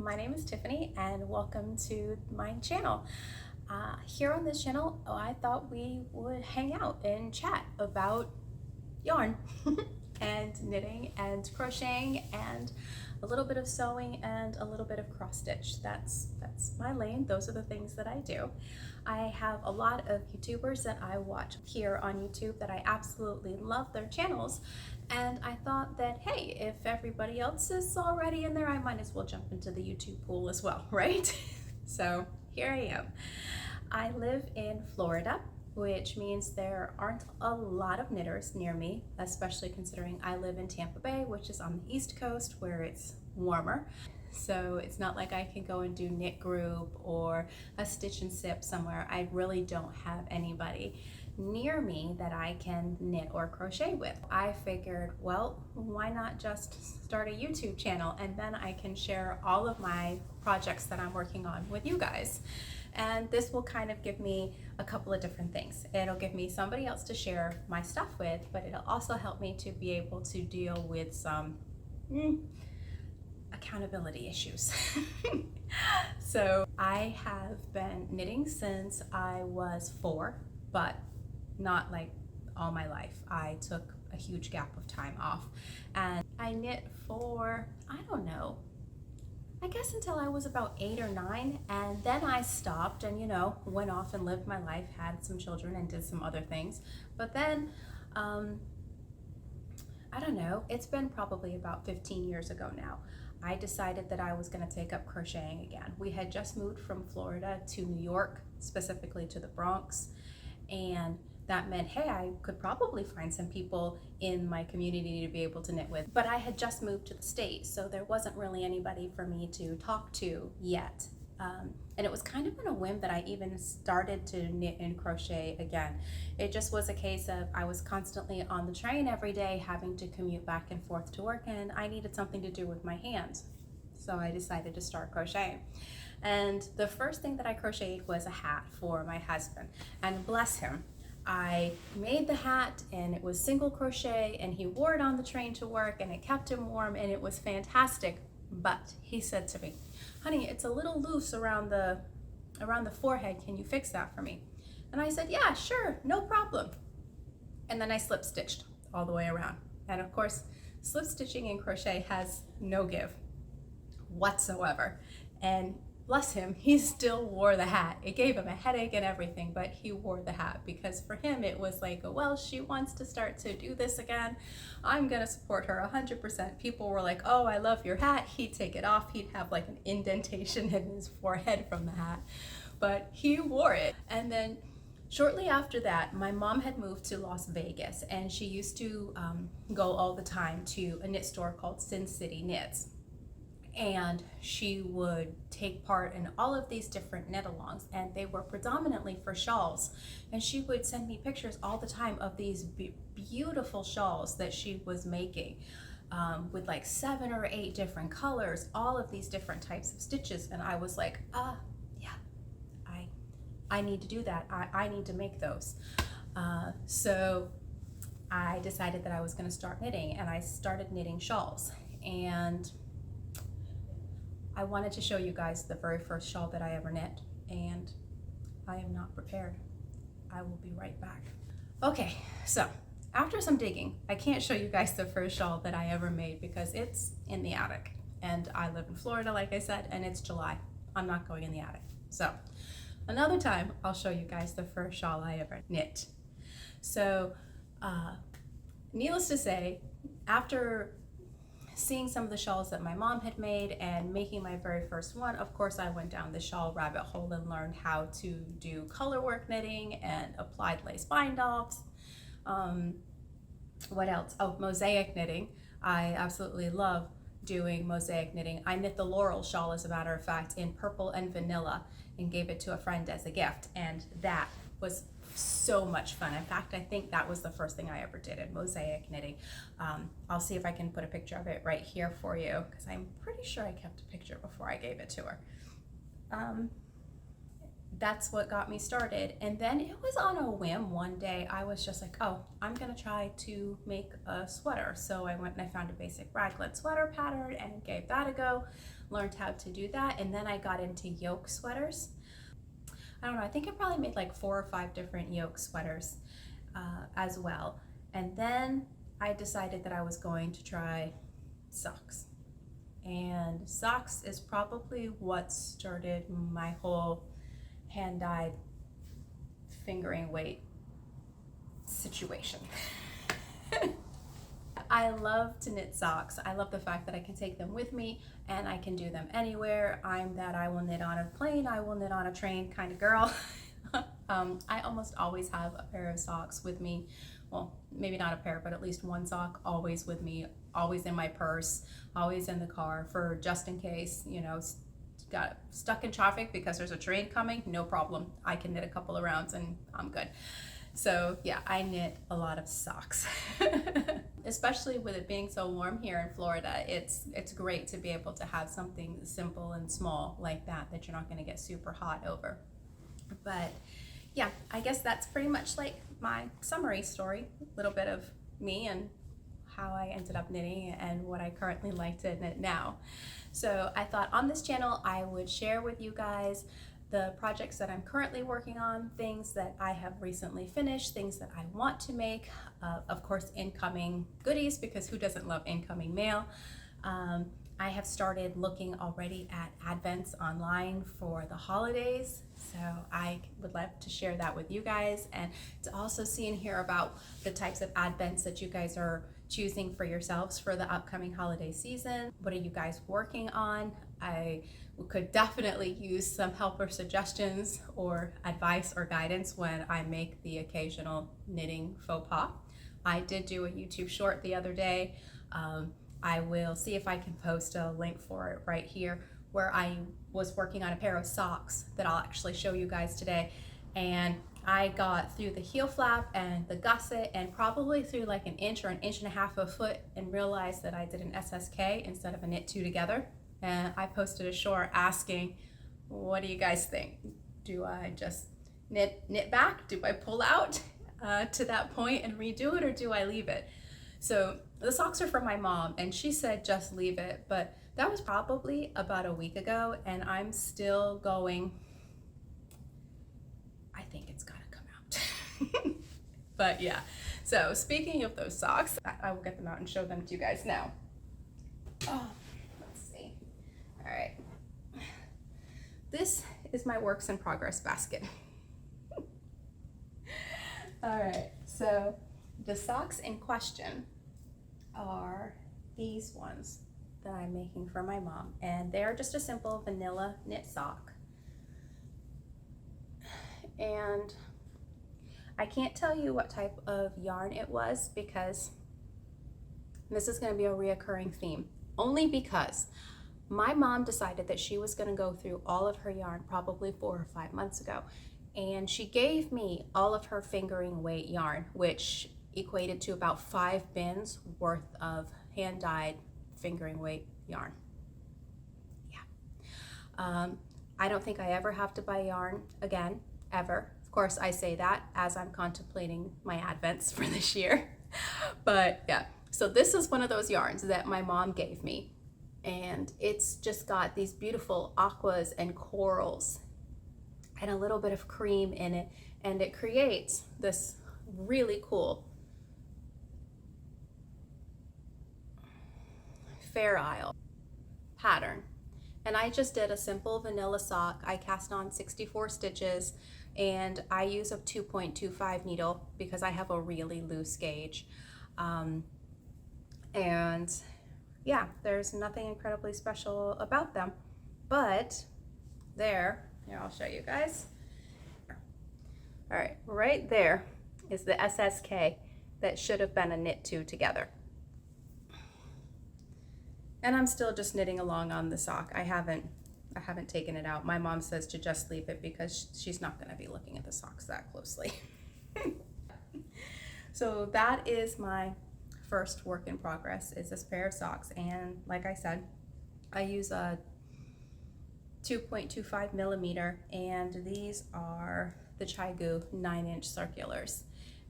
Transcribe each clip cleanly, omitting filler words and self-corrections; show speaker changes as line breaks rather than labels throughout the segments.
my name is Tiffany and welcome to my channel. Here on this channel, I thought we would hang out and chat about yarn and knitting and crocheting and a little bit of sewing and a little bit of cross stitch. That's my lane. Those are the things that I do. I have a lot of YouTubers that I watch here on YouTube that I absolutely love their channels, and I thought that, hey, if everybody else is already in there, I might as well jump into the YouTube pool as well, right? So here I am. I live in Florida, which means there aren't a lot of knitters near me, especially considering I live in Tampa Bay, which is on the East Coast where it's warmer. So it's not like I can go and do knit group or a stitch and sip somewhere. I really don't have anybody near me that I can knit or crochet with. I figured, well, why not just start a YouTube channel, and then I can share all of my projects that I'm working on with you guys. And this will kind of give me a couple of different things. It'll give me somebody else to share my stuff with, but it'll also help me to be able to deal with some accountability issues. So I have been knitting since I was 4, but not like all my life. I took a huge gap of time off, and I knit for, I don't know, I guess until I was about 8 or 9, and then I stopped and, went off and lived my life, had some children and did some other things. But then, I don't know, it's been probably about 15 years ago now, I decided that I was going to take up crocheting again. We had just moved from Florida to New York, specifically to the Bronx, and that meant, hey, I could probably find some people in my community to be able to knit with. But I had just moved to the States, so there wasn't really anybody for me to talk to yet. And it was kind of on a whim that I even started to knit and crochet again. It just was a case of I was constantly on the train every day having to commute back and forth to work, and I needed something to do with my hands. So I decided to start crocheting. And the first thing that I crocheted was a hat for my husband, and bless him, I made the hat and it was single crochet, and he wore it on the train to work and it kept him warm and it was fantastic. But he said to me, honey, it's a little loose around the forehead. Can you fix that for me? And I said, yeah, sure, no problem. And then I slip stitched all the way around. And of course, slip stitching in crochet has no give whatsoever. And bless him, he still wore the hat. It gave him a headache and everything, but he wore the hat because for him it was like, well, she wants to start to do this again. I'm gonna support her 100%. People were like, oh, I love your hat. He'd take it off. He'd have like an indentation in his forehead from the hat, but he wore it. And then shortly after that, my mom had moved to Las Vegas, and she used to go all the time to a knit store called Sin City Knits. And she would take part in all of these different knit-alongs, and they were predominantly for shawls. And she would send me pictures all the time of these beautiful shawls that she was making with like 7 or 8 different colors, all of these different types of stitches. And I was like, yeah, I need to do that. I need to make those. So I decided that I was going to start knitting, and I started knitting shawls. And I wanted to show you guys the very first shawl that I ever knit, and I am not prepared. I will be right back. Okay, so after some digging, I can't show you guys the first shawl that I ever made because it's in the attic, and I live in Florida, like I said, and it's July. I'm not going in the attic. So another time, I'll show you guys the first shawl I ever knit. So needless to say, after seeing some of the shawls that my mom had made and making my very first one, of course I went down the shawl rabbit hole and learned how to do color work knitting and applied lace bind-offs. What else? Oh, mosaic knitting. I absolutely love doing mosaic knitting. I knit the Laurel shawl, as a matter of fact, in purple and vanilla, and gave it to a friend as a gift, and that was so much fun. In fact, I think that was the first thing I ever did in mosaic knitting. I'll see if I can put a picture of it right here for you, because I'm pretty sure I kept a picture before I gave it to her. that's what got me started. And then it was on a whim one day. I was just like, oh, I'm gonna try to make a sweater. So I went and I found a basic raglan sweater pattern and gave that a go, learned how to do that. And then I got into yoke sweaters. I don't know, I think I probably made like 4 or 5 different yoke sweaters as well. And then I decided that I was going to try socks. And socks is probably what started my whole hand-dyed fingering weight situation. I love to knit socks. I love the fact that I can take them with me and I can do them anywhere. I'm that I will knit on a plane, I will knit on a train kind of girl. I almost always have a pair of socks with me. Well, maybe not a pair, but at least one sock always with me, always in my purse, always in the car for just in case, you know, got stuck in traffic because there's a train coming, no problem. I can knit a couple of rounds and I'm good. So yeah, I knit a lot of socks. Especially with it being so warm here in Florida, it's great to be able to have something simple and small like that you're not going to get super hot over. But yeah, I guess that's pretty much like my summary story, a little bit of me and how I ended up knitting and what I currently like to knit now. So I thought on this channel I would share with you guys the projects that I'm currently working on, things that I have recently finished, things that I want to make, of course incoming goodies, because who doesn't love incoming mail. I have started looking already at advents online for the holidays, so I would love to share that with you guys, and to also see and hear about the types of advents that you guys are choosing for yourselves for the upcoming holiday season. What are you guys working on? I could definitely use some help or suggestions or advice or guidance when I make the occasional knitting faux pas. I did do a YouTube short the other day. I will see if I can post a link for it right here, where I was working on a pair of socks that I'll actually show you guys today. And I got through the heel flap and the gusset and probably through like an inch or an inch and a half of foot and realized that I did an SSK instead of a knit 2 together. And I posted a short asking, what do you guys think? Do I just knit back? Do I pull out to that point and redo it, or do I leave it? So the socks are from my mom and she said just leave it, but that was probably about a week ago and I'm still going, I think it's gotta come out. But yeah, so speaking of those socks, I will get them out and show them to you guys now. Oh, let's see. All right. This is my works in progress basket. All right, so the socks in question are these ones that I'm making for my mom, and they're just a simple vanilla knit sock. And I can't tell you what type of yarn it was because this is going to be a reoccurring theme, only because my mom decided that she was going to go through all of her yarn probably 4 or 5 months ago, and she gave me all of her fingering weight yarn, which equated to about 5 bins worth of hand-dyed fingering weight yarn. Yeah. I don't think I ever have to buy yarn again, ever. Of course, I say that as I'm contemplating my advents for this year. But yeah, so this is one of those yarns that my mom gave me, and it's just got these beautiful aquas and corals and a little bit of cream in it, and it creates this really cool Fair Isle pattern. And I just did a simple vanilla sock. I cast on 64 stitches and I use a 2.25 needle because I have a really loose gauge. And yeah, there's nothing incredibly special about them, but here, I'll show you guys. All right, right there is the SSK that should have been a knit 2 together. And I'm still just knitting along on the sock. I haven't taken it out. My mom says to just leave it because she's not going to be looking at the socks that closely. So that is my first work in progress, is this pair of socks. And like I said, I use a 2.25 millimeter, and these are the Chai-Gu 9-inch circulars,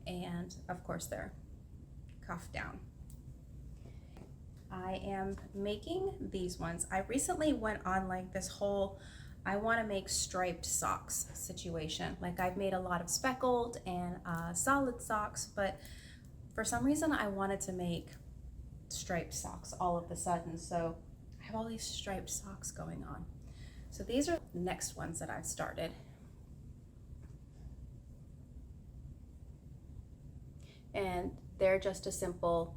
and of course they're cuffed down. I am making these ones. I recently went on like this whole I want to make striped socks situation. Like I've made a lot of speckled and solid socks, but for some reason I wanted to make striped socks all of a sudden. So I have all these striped socks going on. So these are the next ones that I've started. And they're just a simple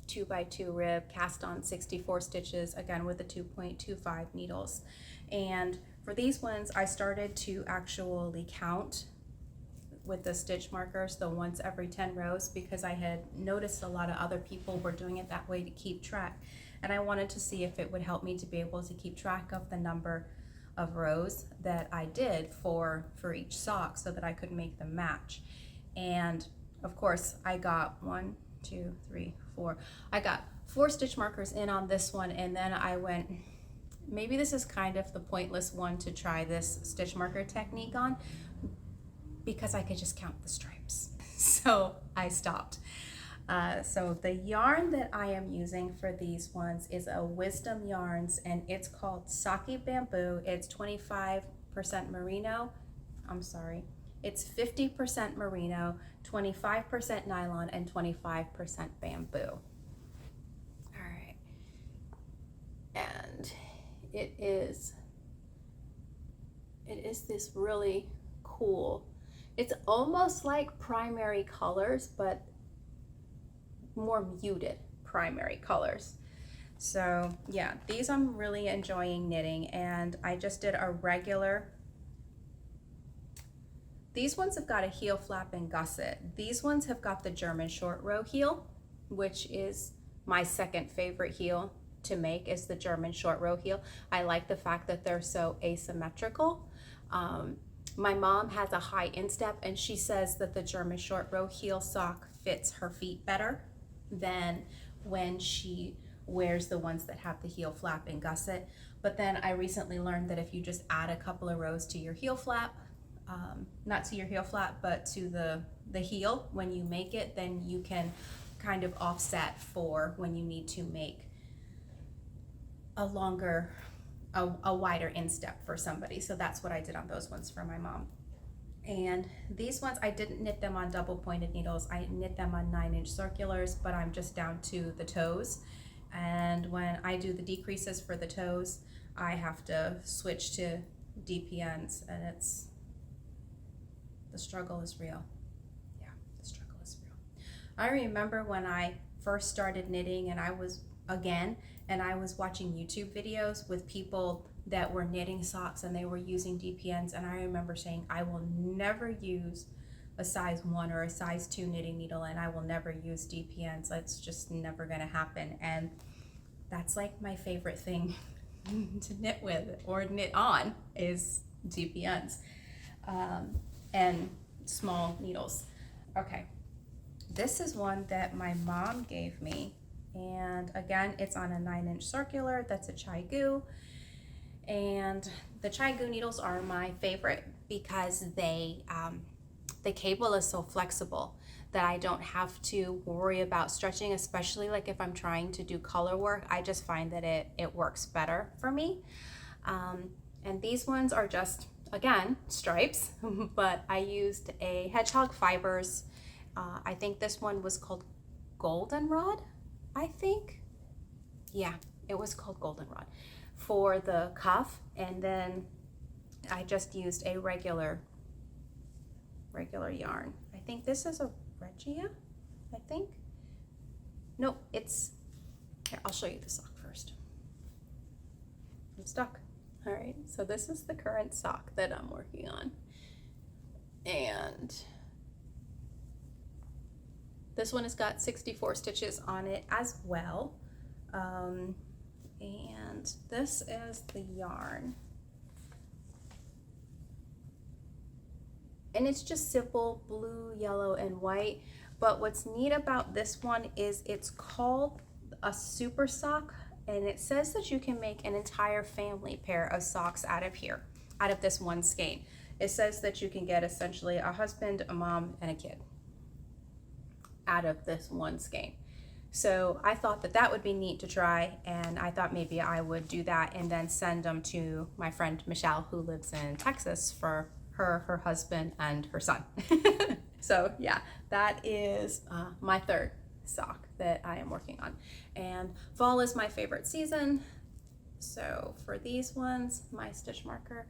2x2 rib cast on 64 stitches, again with the 2.25 needles. And for these ones, I started to actually count with the stitch markers, the once every 10 rows, because I had noticed a lot of other people were doing it that way to keep track. And I wanted to see if it would help me to be able to keep track of the number of rows that I did for each sock so that I could make them match. And of course, I got 1, 2, 3, 4. I got 4 stitch markers in on this one, and then I went, maybe this is kind of the pointless one to try this stitch marker technique on because I could just count the stripes. So I stopped. So the yarn that I am using for these ones is a Wisdom Yarns, and it's called Sake Bamboo. It's 25% merino. I'm sorry. It's 50% merino, 25% nylon, and 25% bamboo. All right. And it is this really cool, it's almost like primary colors, but more muted primary colors. So yeah, these I'm really enjoying knitting, and I just did a regular. These ones have got a heel flap and gusset. These ones have got the German short row heel, which is my second favorite heel to make, is the German short row heel. I like the fact that they're so asymmetrical. My mom has a high instep, and she says that the German short row heel sock fits her feet better than when she wears the ones that have the heel flap and gusset. But then I recently learned that if you just add a couple of rows to your heel flap, not to your heel flap, but to the heel when you make it, then you can kind of offset for when you need to make a longer, a wider instep for somebody. So that's what I did on those ones for my mom. And these ones, I didn't knit them on double pointed needles. I knit them on 9-inch circulars, but I'm just down to the toes. And when I do the decreases for the toes, I have to switch to DPNs, and the struggle is real. Yeah, the struggle is real. I remember when I first started knitting, and I was watching YouTube videos with people that were knitting socks and they were using DPNs, and I remember saying, I will never use a size 1 or a size 2 knitting needle, and I will never use DPNs. That's just never gonna happen. And that's like my favorite thing to knit with or knit on is DPNs. And small needles. Okay, this is one that my mom gave me, and again, it's on a 9-inch circular. That's a Chai-Gu, and the Chai-Gu needles are my favorite because the cable is so flexible that I don't have to worry about stretching, especially like if I'm trying to do color work. I just find that it works better for me. And these ones are just, again, stripes, but I used a Hedgehog Fibers. I think this one was called Goldenrod, I think. Yeah, it was called Goldenrod for the cuff. And then I just used a regular yarn. I think this is a Regia, I think. No, it's, here, I'll show you the sock first. I'm stuck. All right, so this is the current sock that I'm working on. And this one has got 64 stitches on it as well. And this is the yarn. And it's just simple blue, yellow, and white. But what's neat about this one is it's called a super sock, and it says that you can make an entire family pair of socks out of here, out of this one skein. It says that you can get essentially a husband, a mom, and a kid out of this one skein. So I thought that that would be neat to try, and I thought maybe I would do that and then send them to my friend Michelle, who lives in Texas, for her husband, and her son. So yeah, that is my third sock that I am working on. And fall is my favorite season. So for these ones, my stitch marker,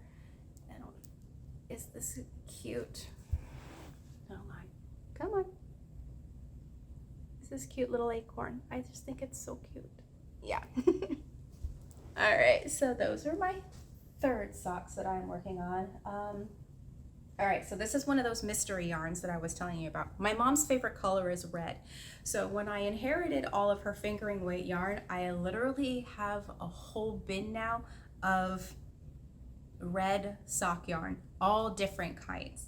is this cute? Oh my, come on. This cute little acorn. I just think it's so cute. Yeah. All right, so those are my third socks that I'm working on. All right, so this is one of those mystery yarns that I was telling you about. My mom's favorite color is red. So when I inherited all of her fingering weight yarn, I literally have a whole bin now of red sock yarn, all different kinds.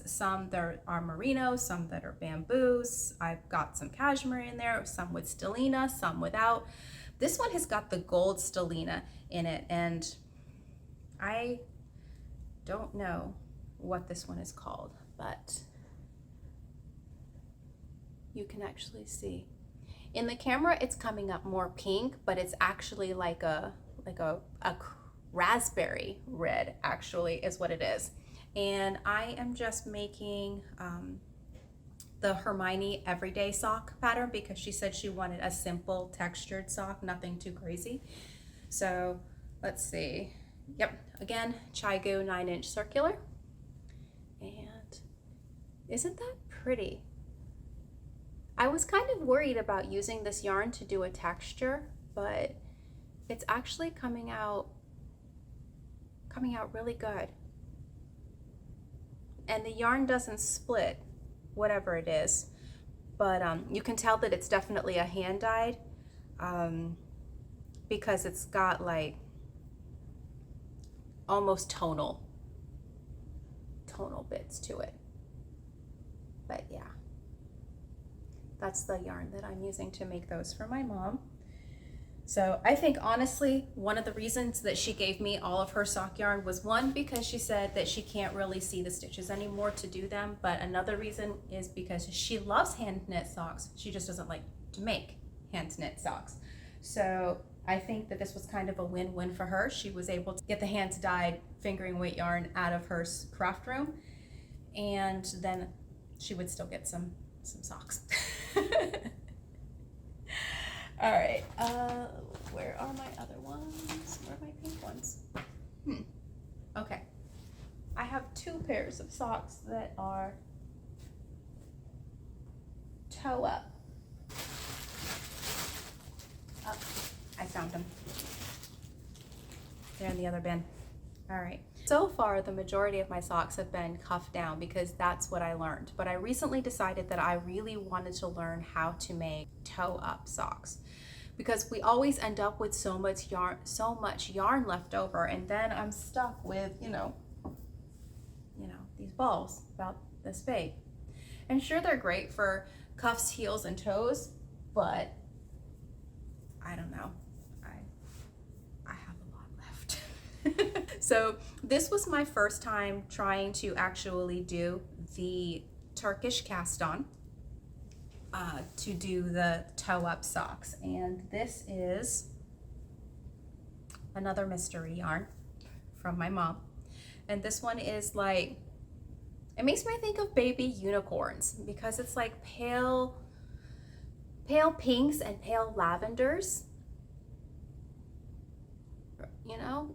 Some that are merino, some that are bamboos. I've got some cashmere in there, some with stellina, some without. This one has got the gold stellina in it, and I don't know what this one is called, but you can actually see. In the camera, it's coming up more pink, but it's actually like a raspberry red, actually, is what it is. And I am just making the Hermione everyday sock pattern because she said she wanted a simple textured sock, nothing too crazy. So let's see. Yep, again, Chigu 9-inch circular. And isn't that pretty? I was kind of worried about using this yarn to do a texture, but it's actually coming out really good. And the yarn doesn't split, whatever it is, but you can tell that it's definitely a hand dyed because it's got like almost tonal bits to it. But yeah, that's the yarn that I'm using to make those for my mom. So I think honestly, one of the reasons that she gave me all of her sock yarn was, one, because she said that she can't really see the stitches anymore to do them, but another reason is because she loves hand knit socks. She just doesn't like to make hand knit socks. So I think that this was kind of a win-win for her. She was able to get the hand dyed fingering weight yarn out of her craft room, and then she would still get some socks. All right, where are my other ones? Where are my pink ones? Okay, I have 2 pairs of socks that are toe up. Oh, I found them. They're in the other bin. All right. So far, the majority of my socks have been cuffed down because that's what I learned. But I recently decided that I really wanted to learn how to make toe up socks, because we always end up with so much yarn left over, and then I'm stuck with, you know, these balls about this big. And sure, they're great for cuffs, heels, and toes, but I don't know. I have a lot left. So this was my first time trying to actually do the Turkish cast on to do the toe up socks. And this is another mystery yarn from my mom. And this one is like, it makes me think of baby unicorns because it's like pale pinks and pale lavenders. You know,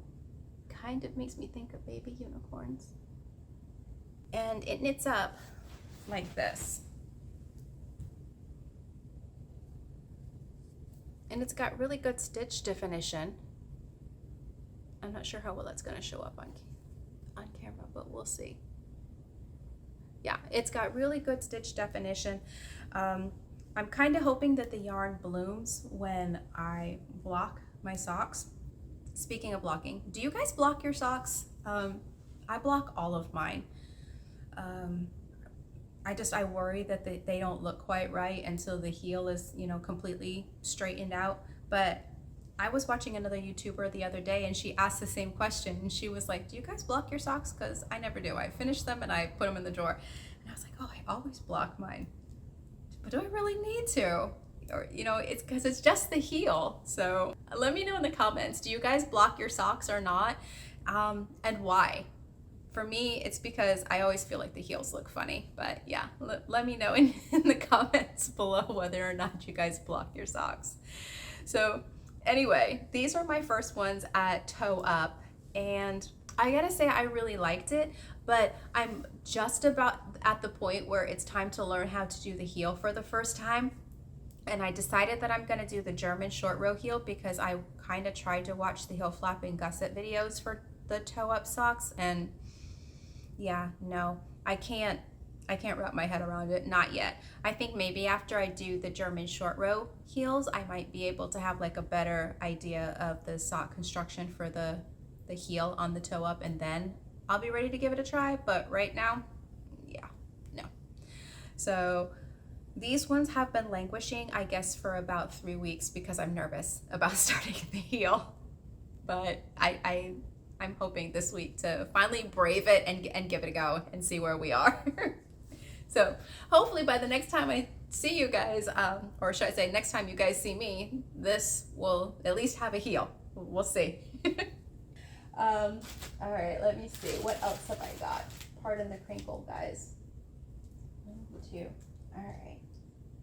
kind of makes me think of baby unicorns. And it knits up like this. And it's got really good stitch definition. I'm not sure how well that's going to show up on camera, but we'll see. Yeah, it's got really good stitch definition. I'm kind of hoping that the yarn blooms when I block my socks. Speaking of blocking, do you guys block your socks? I block all of mine. I worry that they don't look quite right until the heel is, completely straightened out. But I was watching another YouTuber the other day and she asked the same question, and she was like, do you guys block your socks? Because I never do. I finish them and I put them in the drawer. And I was like, oh, I always block mine. But do I really need to? Or, you know, it's because it's just the heel. So let me know in the comments, do you guys block your socks or not? And why? For me, it's because I always feel like the heels look funny. But yeah, let me know in the comments below whether or not you guys block your socks. So anyway, these are my first ones at Toe Up, and I gotta say I really liked it, but I'm just about at the point where it's time to learn how to do the heel for the first time. And I decided that I'm gonna do the German short row heel because I kind of tried to watch the heel flapping gusset videos for the Toe Up socks, and yeah, no, I can't wrap my head around it, not yet. I think maybe after I do the German short row heels, I might be able to have like a better idea of the sock construction for the heel on the Toe Up, and then I'll be ready to give it a try. But right now, yeah, no. So these ones have been languishing, I guess, for about 3 weeks because I'm nervous about starting the heel. But I'm hoping this week to finally brave it and give it a go and see where we are. So hopefully by the next time I see you guys, or should I say next time you guys see me, this will at least have a heel. We'll see. All right, let me see. What else have I got? Pardon the crinkle, guys. 1, 2. All right.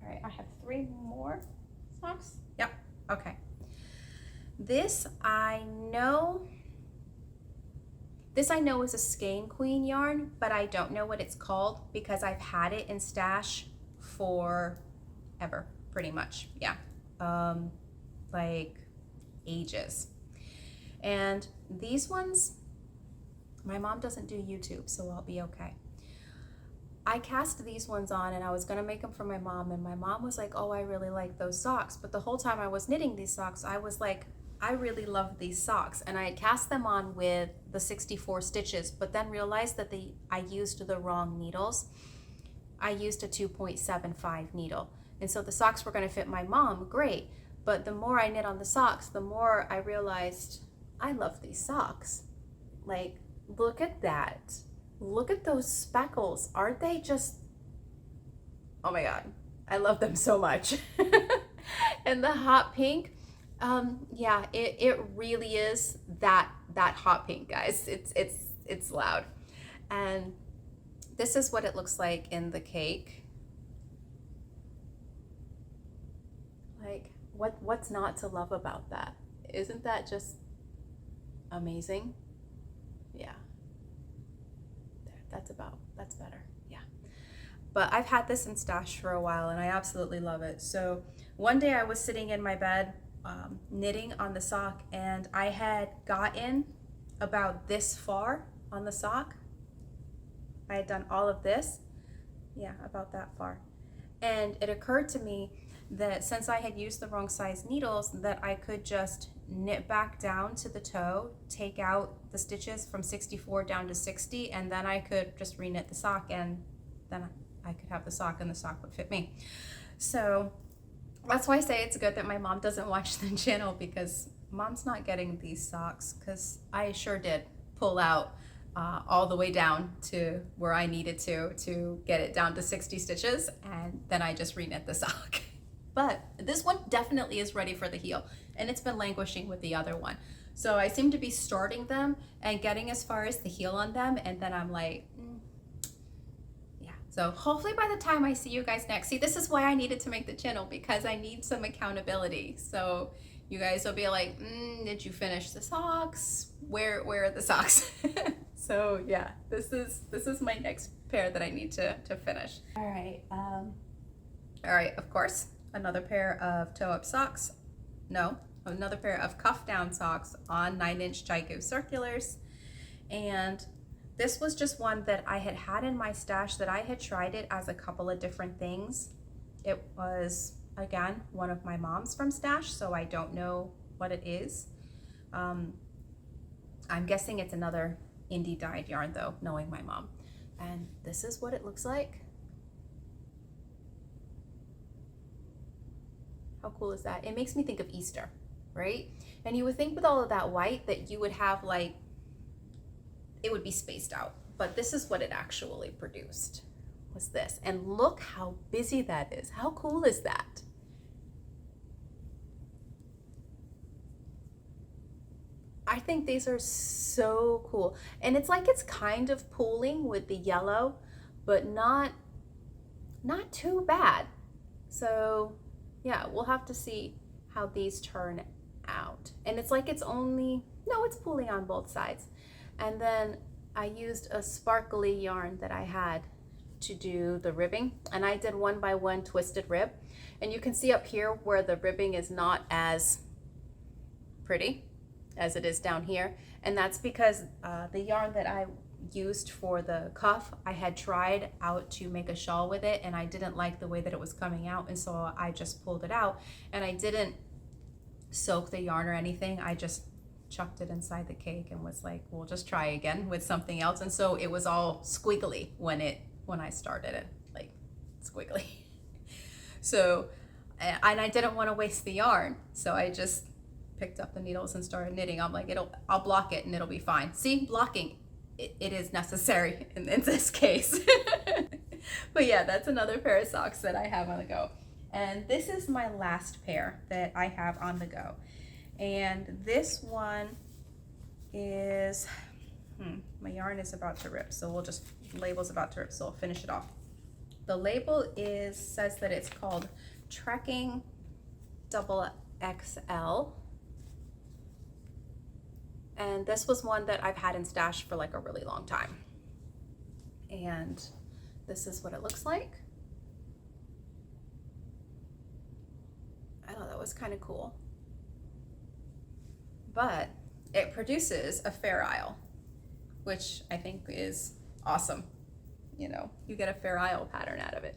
All right, I have 3 more socks. Yep, okay. This I know is a Skein Queen yarn, but I don't know what it's called because I've had it in stash for ever, pretty much. Yeah, like ages. And these ones, my mom doesn't do YouTube, so I'll be okay. I cast these ones on and I was gonna make them for my mom, and my mom was like, oh, I really like those socks. But the whole time I was knitting these socks, I was like, I really love these socks. And I had cast them on with the 64 stitches, but then realized that I used the wrong needles. I used a 2.75 needle. And so the socks were gonna fit my mom, great. But the more I knit on the socks, the more I realized I love these socks. Like, look at that. Look at those speckles. Aren't they just, oh my God, I love them so much. And the hot pink, yeah, it really is that hot pink, guys. It's loud. And this is what it looks like in the cake. Like, what's not to love about that? Isn't that just amazing? Yeah. That's better, yeah. But I've had this in stash for a while and I absolutely love it. So one day I was sitting in my bed knitting on the sock, and I had gotten about this far on the sock. I had done all of this, yeah, about that far. And it occurred to me that since I had used the wrong size needles, that I could just knit back down to the toe, take out the stitches from 64 down to 60, and then I could just reknit the sock, and then I could have the sock and the sock would fit me. So that's why I say it's good that my mom doesn't watch the channel, because mom's not getting these socks, because I sure did pull out all the way down to where I needed to get it down to 60 stitches, and then I just reknit the sock. But this one definitely is ready for the heel, and it's been languishing with the other one. So I seem to be starting them and getting as far as the heel on them, and then I'm like, yeah. So hopefully by the time I see you guys next, see, this is why I needed to make the channel, because I need some accountability. So you guys will be like, did you finish the socks? Where are the socks? So yeah, this is my next pair that I need to finish. All right, of course, another pair of toe up socks. No, another pair of cuff down socks on 9-inch Jaiku circulars. And this was just one that I had in my stash, that I had tried it as a couple of different things. It was, again, one of my mom's from stash, so I don't know what it is. I'm guessing it's another indie dyed yarn though, knowing my mom. And this is what it looks like. How cool is that? It makes me think of Easter, right? And you would think with all of that white that you would have like, it would be spaced out, but this is what it actually produced, was this. And look how busy that is. How cool is that? I think these are so cool. And it's like it's kind of pooling with the yellow, but not too bad. So yeah, we'll have to see how these turn out. And it's like it's only, no, it's pooling on both sides. And then I used a sparkly yarn that I had to do the ribbing, and I did 1x1 twisted rib. And you can see up here where the ribbing is not as pretty as it is down here, and that's because the yarn that I used for the cuff, I had tried out to make a shawl with it, and I didn't like the way that it was coming out, and so I just pulled it out, and I didn't soak the yarn or anything. I just chucked it inside the cake and was like, we'll just try again with something else. And so it was all squiggly when I started it, like squiggly. So, and I didn't want to waste the yarn, so I just picked up the needles and started knitting. I'm like, I'll block it and it'll be fine. See, blocking, it is necessary in this case. But yeah, that's another pair of socks that I have on the go. And this is my last pair that I have on the go. And this one is, my yarn is about to rip, so label's about to rip, so I'll finish it off. The label says that it's called Trekking XXL. And this was one that I've had in stash for like a really long time. And this is what it looks like. I thought that was kind of cool. But it produces a Fair Isle, which I think is awesome. You know, you get a Fair Isle pattern out of it.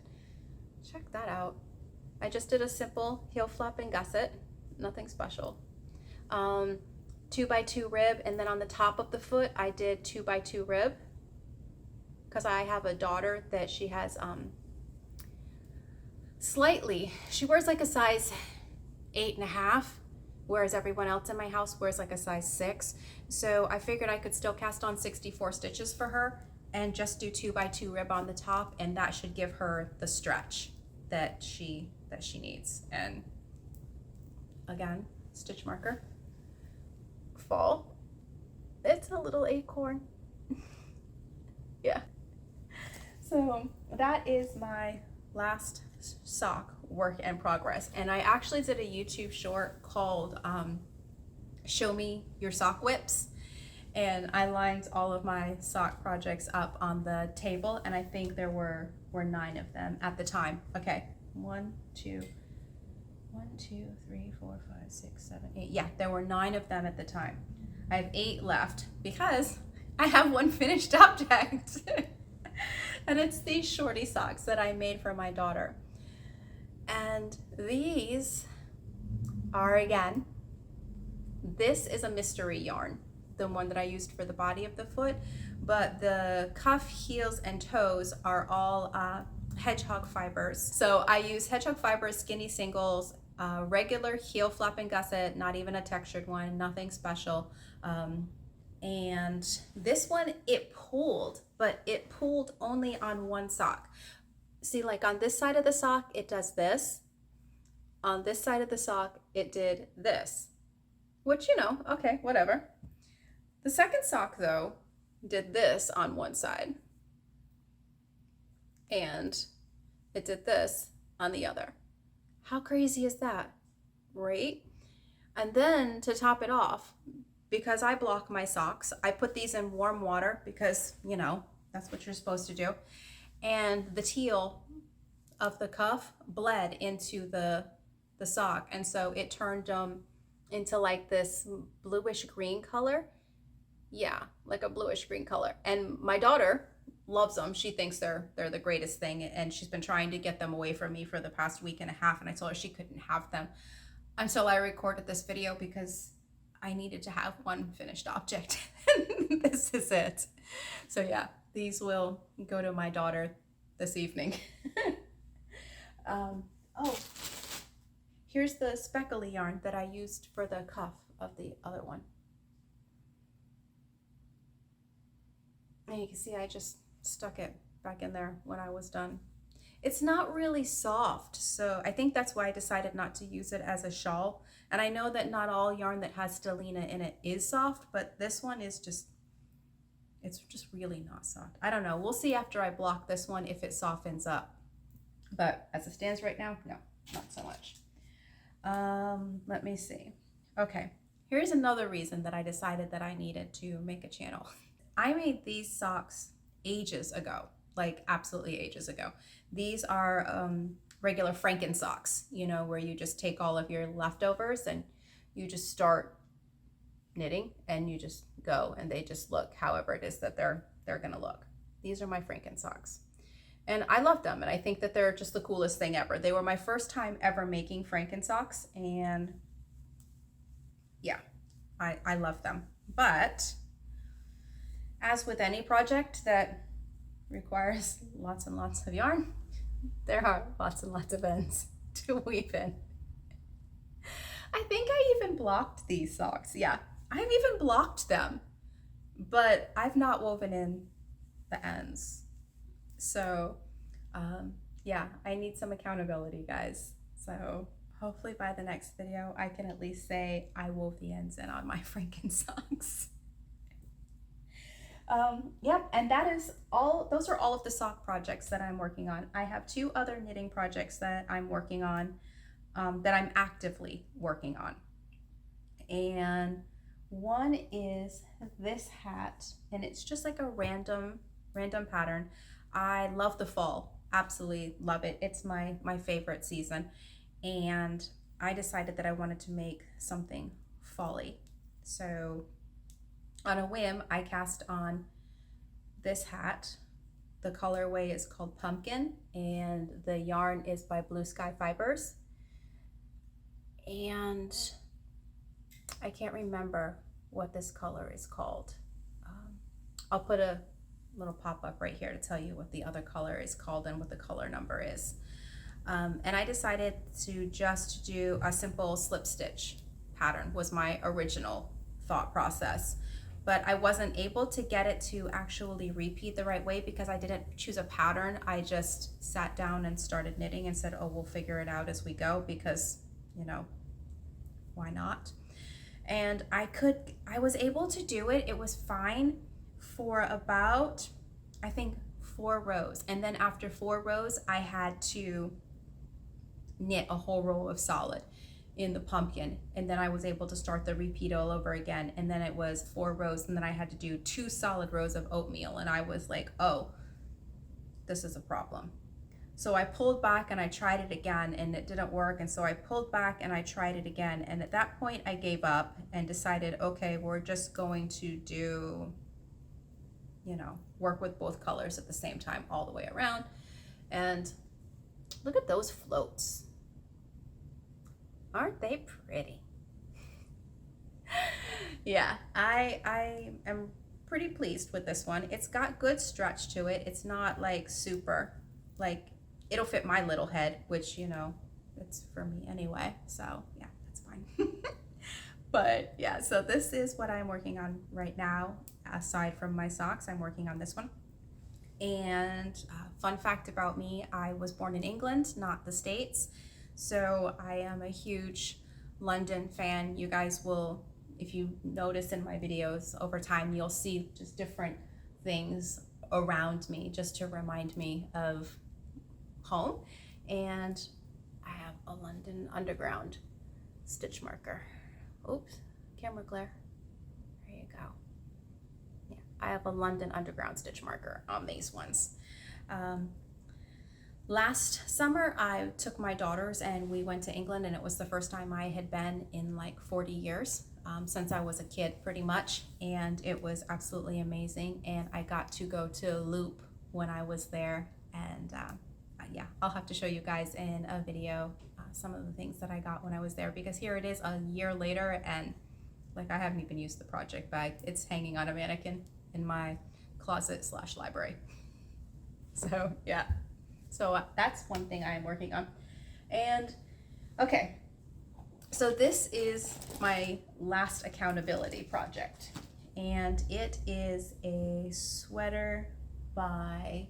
Check that out. I just did a simple heel flap and gusset, nothing special. 2x2 rib, and then on the top of the foot I did 2x2 rib because I have a daughter that she has she wears like a size 8.5, whereas everyone else in my house wears like a size 6. So I figured I could still cast on 64 stitches for her and just do 2x2 rib on the top, and that should give her the stretch that she needs. And again, stitch marker, fall, it's a little acorn. Yeah, so that is my last sock work in progress. And I actually did a YouTube short called Show Me Your Sock WIPS, and I lined all of my sock projects up on the table, and I think there were 9 of them at the time. Okay, 1, 2, 3, 4, 5, 6, 7, 8. Yeah, there were 9 of them at the time. I have 8 left because I have one finished object. And it's these shorty socks that I made for my daughter. And these are, again, this is a mystery yarn, the one that I used for the body of the foot, but the cuff, heels, and toes are all hedgehog fibers. So I use hedgehog fibers, skinny singles, regular heel flap and gusset, not even a textured one, nothing special. And this one, it pulled, but it pulled only on one sock. See, like on this side of the sock, it does this. On this side of the sock, it did this, which, you know, okay, whatever. The second sock, though, did this on one side, and it did this on the other. How crazy is that, right? And then to top it off, because I block my socks, I put these in warm water because, you know, that's what you're supposed to do. And the teal of the cuff bled into the sock, and so it turned them into like this bluish green color. Yeah, like a bluish green color. And my daughter loves them. She thinks they're the greatest thing, and she's been trying to get them away from me for the past week and a half, and I told her she couldn't have them until I recorded this video because I needed to have one finished object. This is it. So yeah, these will go to my daughter this evening. Oh, here's the speckly yarn that I used for the cuff. of the other one. And you can see I just stuck it back in there when I was done. It's not really soft, so I think that's why I decided not to use it as a shawl. And I know that not all yarn that has stellina in it is soft, but this one is just, it's just really not soft. I don't know. We'll see after I block this one if it softens up. But as it stands right now, no, not so much. Let me see. Okay, here's another reason that I decided that I needed to make a channel. I made these socks ages ago, like absolutely ages ago. These are regular Franken socks, you know, where you just take all of your leftovers and you just start knitting and you just go and they just look however it is that they're gonna look. These are my Franken socks. And I love them, and I think that they're just the coolest thing ever. They were my first time ever making Franken socks, and yeah, I love them. But as with any project that requires lots and lots of yarn, there are lots and lots of ends to weave in. I think I even blocked these socks. Yeah, I've even blocked them, but I've not woven in the ends. So yeah, I need some accountability, guys. So hopefully by the next video, I can at least say I wove the ends in on my Franken socks. Yep, and that is all. Those are all of the sock projects that I'm working on. I have 2 other knitting projects that I'm working on, that I'm actively working on. And one is this hat, and it's just like a random pattern. I love the fall, absolutely love it. It's my favorite season, and I decided that I wanted to make something fall-y. So on a whim, I cast on this hat. The colorway is called Pumpkin, and the yarn is by Blue Sky Fibers. And I can't remember what this color is called. I'll put a little pop-up right here to tell you what the other color is called and what the color number is. And I decided to just do a simple slip stitch pattern was my original thought process, but I wasn't able to get it to actually repeat the right way because I didn't choose a pattern. I just sat down and started knitting and said, oh, we'll figure it out as we go because, you know, why not? And I was able to do it. It was fine for about, I think, 4 rows. And then after 4 rows, I had to knit a whole row of solid in the pumpkin. And then I was able to start the repeat all over again. And then it was 4 rows. And then I had to do 2 solid rows of oatmeal. And I was like, oh, this is a problem. So I pulled back and I tried it again and it didn't work. And so I pulled back and I tried it again. And at that point I gave up and decided, okay, we're just going to do, you know, work with both colors at the same time all the way around. And look at those floats. Aren't they pretty? Yeah, I am pretty pleased with this one. It's got good stretch to it. It's not like super, like it'll fit my little head, which, you know, it's for me anyway. So yeah, that's fine. But yeah, so this is what I'm working on right now. Aside from my socks, I'm working on this one. And fun fact about me, I was born in England, not the States. So I am a huge London fan. You guys will, if you notice in my videos over time, you'll see just different things around me just to remind me of home. And I have a London Underground stitch marker. Oops, camera glare. There you go. Yeah, I have a London Underground stitch marker on these ones. Last summer, I took my daughters and we went to England, and it was the first time I had been in like 40 years, since I was a kid pretty much, and it was absolutely amazing. And I got to go to Loop when I was there, and yeah, I'll have to show you guys in a video some of the things that I got when I was there, because here it is a year later and like I haven't even used the project bag. It's hanging on a mannequin in my closet / library. So yeah, so that's one thing I am working on. And okay, So this is my last accountability project, and it is a sweater by,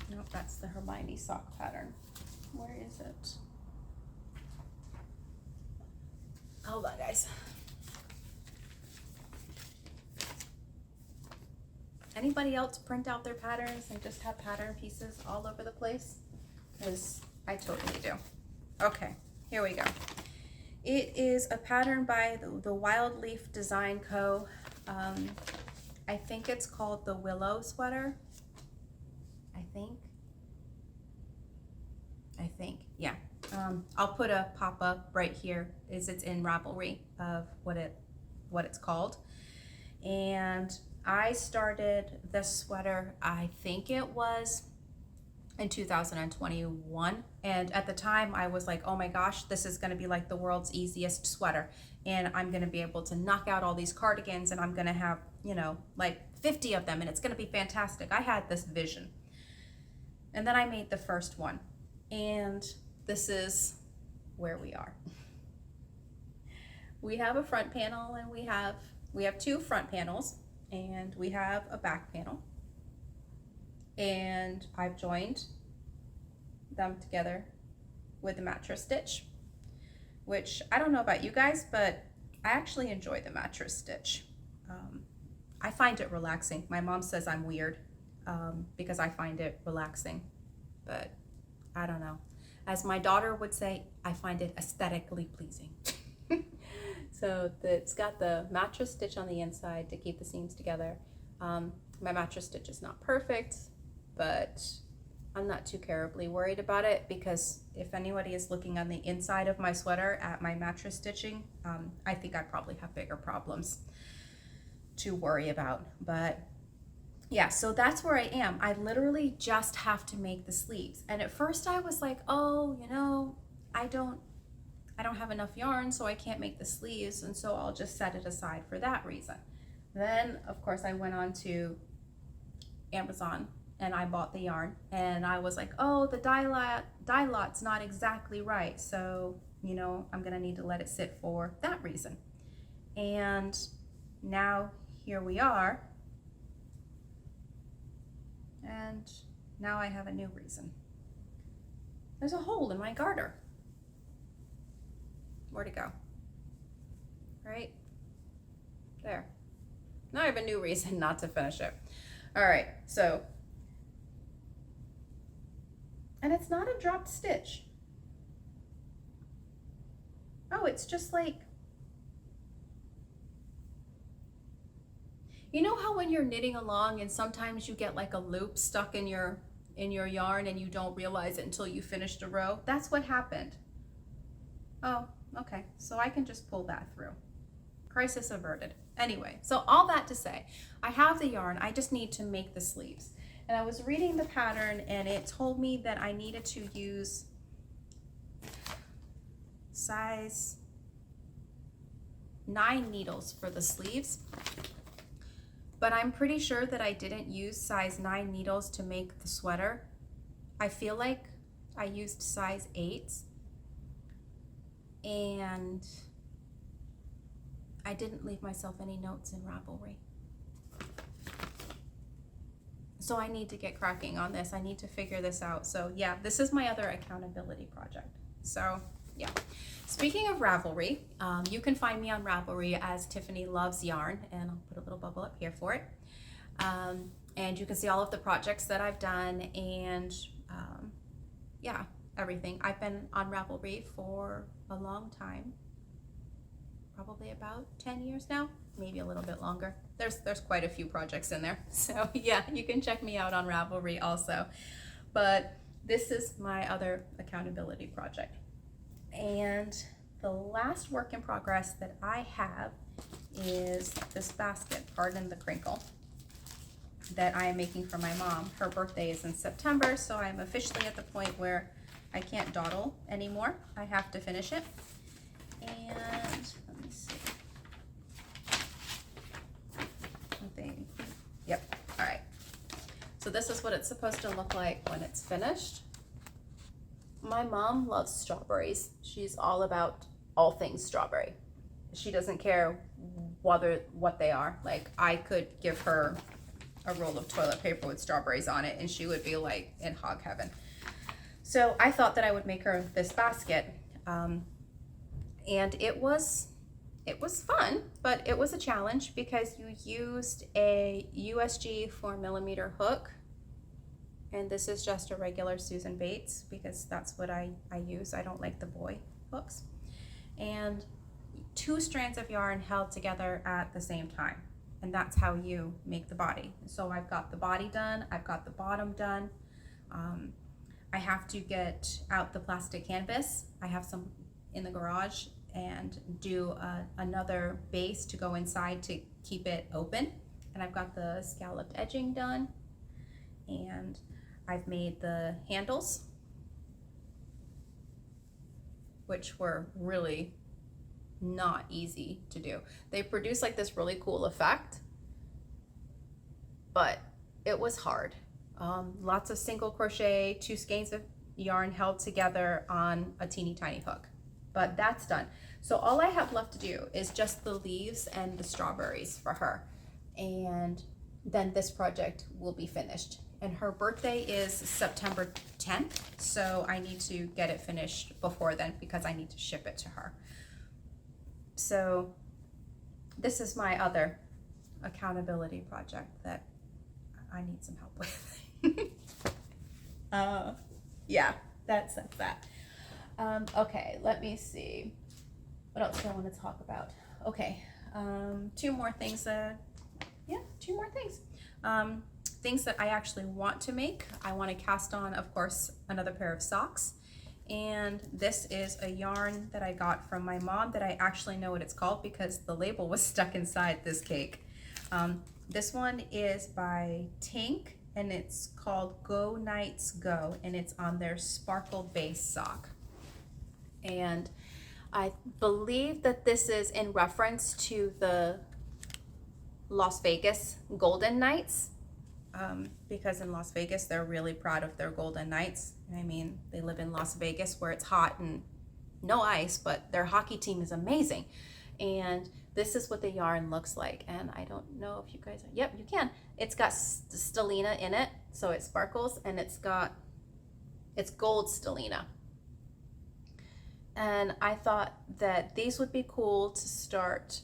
no, that's the Hermione sock pattern. Where is it? Hold on, guys. Anybody else print out their patterns and just have pattern pieces all over the place? Because I totally do. Okay, here we go. It is a pattern by the Wild Leaf Design Co. I think it's called the Willow sweater. I think, yeah. I'll put a pop-up right here as it's in Ravelry of what it's called. And I started this sweater, I think it was in 2021. And at the time I was like, oh my gosh, this is gonna be like the world's easiest sweater. And I'm gonna be able to knock out all these cardigans, and I'm gonna have, you know, like 50 of them, and it's gonna be fantastic. I had this vision. And then I made the first one. And this is where we are. We have a front panel, and we have two front panels, and we have a back panel, and I've joined them together with the mattress stitch, which I don't know about you guys, but I actually enjoy the mattress stitch. I find it relaxing. My mom says I'm weird because I find it relaxing, but I don't know. As my daughter would say, I find it aesthetically pleasing. So it's got the mattress stitch on the inside to keep the seams together. My mattress stitch is not perfect, but I'm not too terribly worried about it, because if anybody is looking on the inside of my sweater at my mattress stitching, I think I probably have bigger problems to worry about. But yeah, so that's where I am. I literally just have to make the sleeves. And at first I was like, oh, you know, I don't have enough yarn, so I can't make the sleeves, and so I'll just set it aside for that reason. Then, of course, I went on to Amazon and I bought the yarn, and I was like, oh, the dye lot's not exactly right, so, you know, I'm gonna need to let it sit for that reason. And now here we are, and now I have a new reason. There's a hole in my garter. Where'd it go? Right there. Now I have a new reason not to finish it. All right, so, and it's not a dropped stitch. Oh, it's just like, you know how when you're knitting along and sometimes you get like a loop stuck in your yarn and you don't realize it until you finished a row? That's what happened. Oh, okay, so I can just pull that through. Crisis averted. Anyway, so all that to say, I have the yarn, I just need to make the sleeves. And I was reading the pattern, and it told me that I needed to use size 9 needles for the sleeves. But I'm pretty sure that I didn't use size 9 needles to make the sweater. I feel like I used size 8s. And I didn't leave myself any notes in Ravelry. So I need to get cracking on this. I need to figure this out. So yeah, this is my other accountability project. So yeah. Speaking of Ravelry, you can find me on Ravelry as Tiffany Loves Yarn, and I'll put a little bubble up here for it. And you can see all of the projects that I've done, and yeah, everything. I've been on Ravelry for a long time, probably about 10 years now, maybe a little bit longer. There's quite a few projects in there. So yeah, you can check me out on Ravelry also. But this is my other accountability project. And the last work in progress that I have is this basket, pardon the crinkle, that I am making for my mom. Her birthday is in September, so I'm officially at the point where I can't dawdle anymore. I have to finish it. And let me see. Yep, all right. So this is what it's supposed to look like when it's finished. My mom loves strawberries. She's all about all things strawberry. She doesn't care what they are. Like, I could give her a roll of toilet paper with strawberries on it and she would be like in hog heaven. So I thought that I would make her this basket, and it was fun, but it was a challenge because you used a USG 4mm hook, and this is just a regular Susan Bates because that's what I use. I don't like the boy hooks. And 2 strands of yarn held together at the same time, and that's how you make the body. So I've got the body done, I've got the bottom done. I have to get out the plastic canvas. I have some in the garage, and do another base to go inside to keep it open. And I've got the scalloped edging done, and I've made the handles, which were really not easy to do. They produce like this really cool effect, but it was hard. Lots of single crochet, 2 skeins of yarn held together on a teeny tiny hook, but that's done. So all I have left to do is just the leaves and the strawberries for her, and then this project will be finished. And her birthday is September 10th, so I need to get it finished before then because I need to ship it to her. So this is my other accountability project that I need some help with. Yeah, that's that. Okay, let me see. What else do I want to talk about? Okay, 2 more things. 2 more things. Things that I actually want to make. I want to cast on, of course, another pair of socks. And this is a yarn that I got from my mom that I actually know what it's called because the label was stuck inside this cake. This one is by Tink, and it's called Go Nights Go, and it's on their sparkle base sock. And I believe that this is in reference to the Las Vegas Golden Nights, because in Las Vegas they're really proud of their Golden Nights. I mean, they live in Las Vegas where it's hot and no ice, but their hockey team is amazing. And this is what the yarn looks like, and I don't know if you guys are, yep, you can. It's got stellina in it, so it sparkles, and it's gold stellina. And I thought that these would be cool to start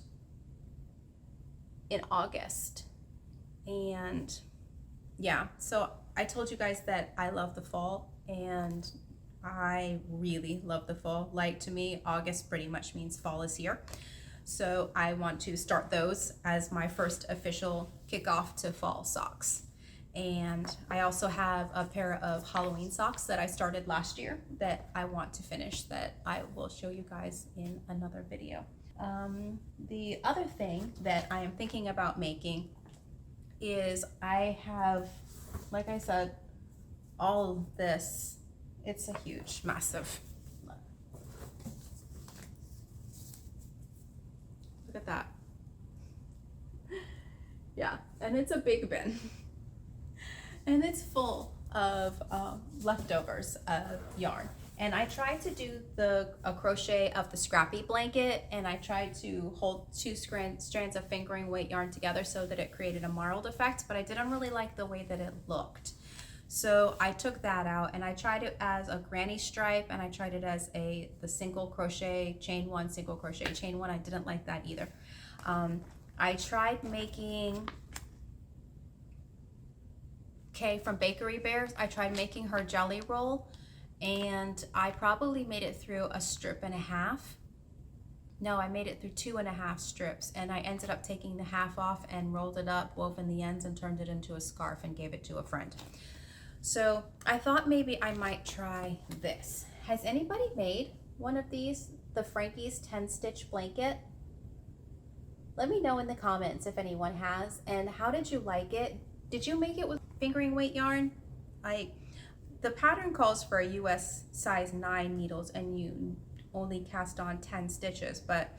in August. And yeah, so I told you guys that I love the fall, and I really love the fall. Like, to me, August pretty much means fall is here. So I want to start those as my first official kickoff to fall socks. And I also have a pair of Halloween socks that I started last year that I want to finish, that I will show you guys in another video. The other thing that I am thinking about making is I have, like I said, all this. It's a huge, massive, look at that. Yeah, and it's a big bin. And it's full of leftovers of yarn. And I tried to do a crochet of the scrappy blanket, and I tried to hold 2 strands of fingering weight yarn together so that it created a marled effect, but I didn't really like the way that it looked. So I took that out, and I tried it as a granny stripe, and I tried it as the single crochet, chain 1, single crochet, chain 1. I didn't like that either. I tried making Kay from Bakery Bears. I tried making her jelly roll, and I probably made it through a strip and a half. No, I made it through 2.5 strips, and I ended up taking the half off and rolled it up, woven the ends, and turned it into a scarf and gave it to a friend. So I thought maybe I might try this. Has anybody made one of these, the Frankie's 10-stitch blanket? Let me know in the comments if anyone has, and how did you like it? Did you make it with fingering weight yarn? The pattern calls for a US size 9 needles, and you only cast on 10 stitches, but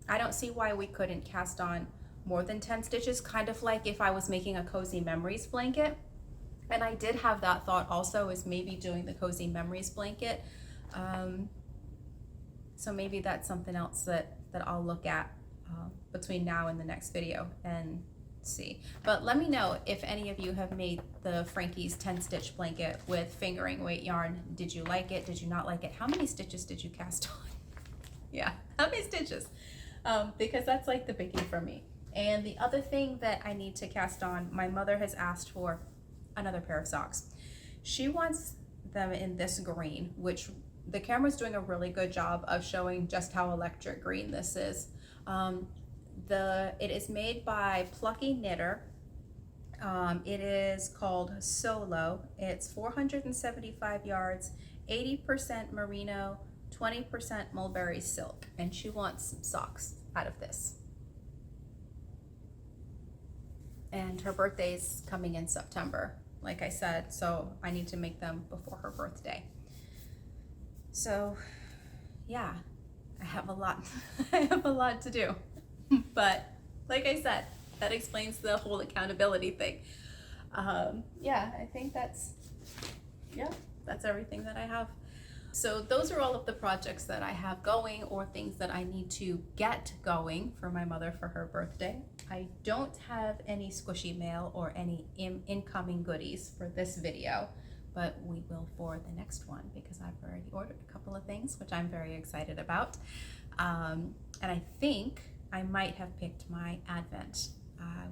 I don't see why we couldn't cast on more than 10 stitches, kind of like if I was making a Cozy Memories blanket. And I did have that thought also, is maybe doing the Cozy Memories blanket So maybe that's something else that I'll look at between now and the next video and see. But let me know if any of you have made the Frankie's 10 stitch blanket with fingering weight yarn. Did you like it? Did you not like it? How many stitches did you cast on? Yeah, how many stitches? Because that's like the biggie for me. And the other thing that I need to cast on, my mother has asked for another pair of socks. She wants them in this green, which the camera's doing a really good job of showing just how electric green this is. It is made by Plucky Knitter. It is called Solo. It's 475 yards, 80% merino, 20% mulberry silk, and she wants some socks out of this. And her birthday's coming in September, like I said, so I need to make them before her birthday. So yeah, I have a lot I have a lot to do. But like I said, that explains the whole accountability thing. Yeah, I think that's everything that I have. So those are all of the projects that I have going or things that I need to get going for my mother for her birthday. I don't have any squishy mail or any incoming goodies for this video, but we will for the next one because I've already ordered a couple of things, which I'm very excited about. And I think I might have picked my Advent.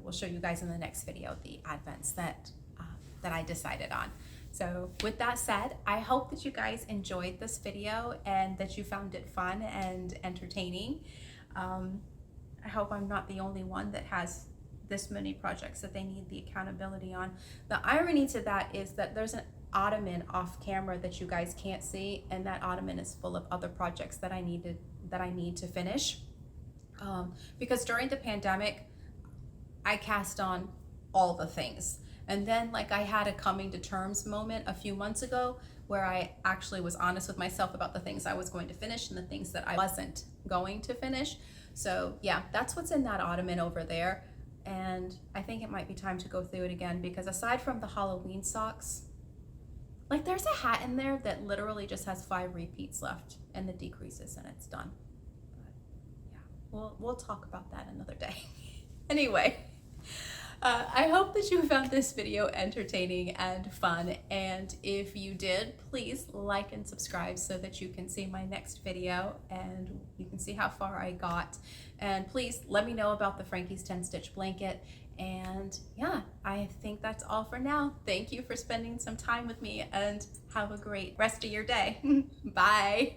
We'll show you guys in the next video the Advents that I decided on. So with that said, I hope that you guys enjoyed this video and that you found it fun and entertaining. I hope I'm not the only one that has this many projects that they need the accountability on. The irony to that is that there's an ottoman off camera that you guys can't see, and that ottoman is full of other projects that I need to finish. Because during the pandemic, I cast on all the things. And then like I had a coming to terms moment a few months ago where I actually was honest with myself about the things I was going to finish and the things that I wasn't going to finish. So yeah, that's what's in that ottoman over there. And I think it might be time to go through it again because aside from the Halloween socks, like there's a hat in there that literally just has 5 repeats left and the decreases and it's done. But yeah, we'll talk about that another day. Anyway. I hope that you found this video entertaining and fun, and if you did, please like and subscribe so that you can see my next video and you can see how far I got. And please let me know about the Frankie's 10 stitch blanket. And yeah, I think that's all for now. Thank you for spending some time with me and have a great rest of your day. Bye.